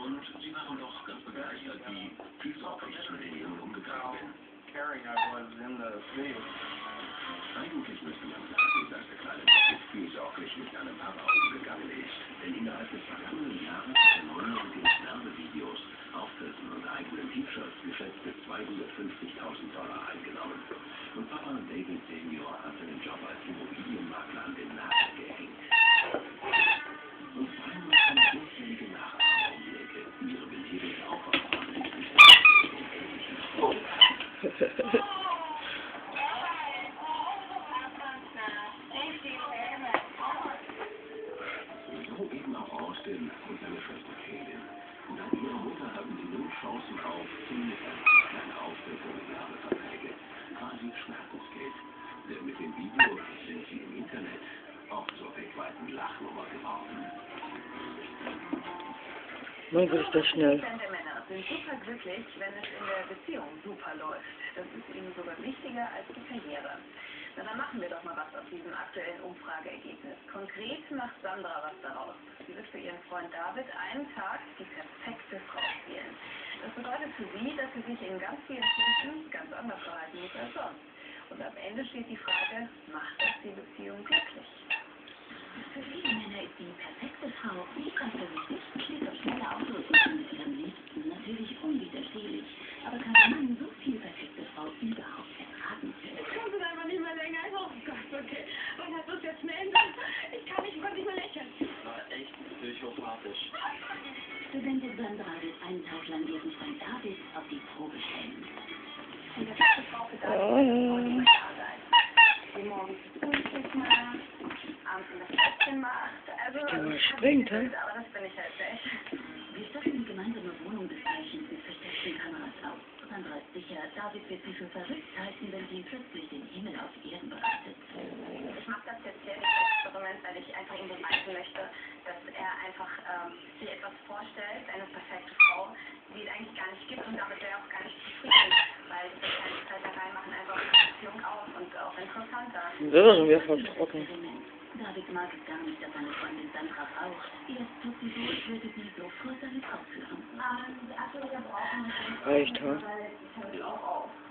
Und sie waren doch ganz begeistert, wie fürsorglich ich mit den Jungen umgegangen bin. Caring I was in the video. Eigentlich müsste man sagen, dass der kleine David fürsorglich mit seinem Papa umgegangen ist. Denn innerhalb des vergangenen Jahres hat er 9 Werbevideos, Auftritten und eigenen T-Shirts geschätzte $250.000 eingenommen. Und Papa David Senior hat seinen Job als Immobilienmakler an den Nagel gehängt. Und vor allem eine unzählige Nachahmer um die Ecke, die ihre Belebung auch auf ordentlich so eben auch Austin und seine Schwester Kaylin. Dank ihrer Mutter hatten sie nun Chancen auf zumindest kleine Auftritte und Werbeverträge. Quasi Schmerzensgeld. Denn mit den Videos sind sie im Internet auch zur weltweiten Lachnummer geworden. Mein Gott, ist das schnell. Der Männer sind super glücklich, wenn es in der Beziehung super läuft. Das ist ihnen sogar wichtiger als die Karriere. Na, dann machen wir doch mal was aus diesem aktuellen Umfrageergebnis. Konkret macht Sandra was daraus. Sie wird für ihren Freund David einen Tag die perfekte Frau spielen. Das bedeutet für sie, dass sie sich in ganz vielen Punkten ganz anders verhalten muss als sonst. Und am Ende steht die Frage, macht das die Beziehung glücklich? Für viele Männer ist die perfekte Frau nicht eifersüchtig, steht auf schnelle Autos und mit ihrem Liebsten natürlich unwiderstehlich. Aber kann ein Mann so viel perfekte Frau überhaupt ertragen? Ich konnte es einfach nicht mehr länger. Oh Gott, okay. Und das ist jetzt schnell ändern. Ich konnte nicht mehr lächeln. War echt psychopathisch. Studentin Sandra wird einen Tag lang ihren Freund David auf die Probe stellen. Die perfekte Frau für David und die da sein. Die morgens Frühstück macht, abends in das Bettchen macht. Also, Der springt, hä? aber das bin ich halt nicht. Wir statten die gemeinsame Wohnung des Pärchens mit versteckten Kameras aus. Sandra ist sicher, David wird sie für verrückt halten, wenn sie ihm plötzlich den Himmel auf Erden bereitet. Ich mache das jetzt hier nicht Experiment, weil ich einfach ihm beweisen möchte, dass er einfach sich etwas vorstellt, eine perfekte Frau, die es eigentlich gar nicht gibt und damit wäre er auch gar nicht zufrieden, weil diese kleine Streiterei machen einfach die Beziehung aus und auch interessanter. Das ist schon wieder voll trocken. David mag es gar nicht, dass seine Freundin Sandra raucht. Jetzt tut sie so, als würde sie sofort damit aufhören. Also wir brauchen Reicht, ha? weil ich höre die auch auf.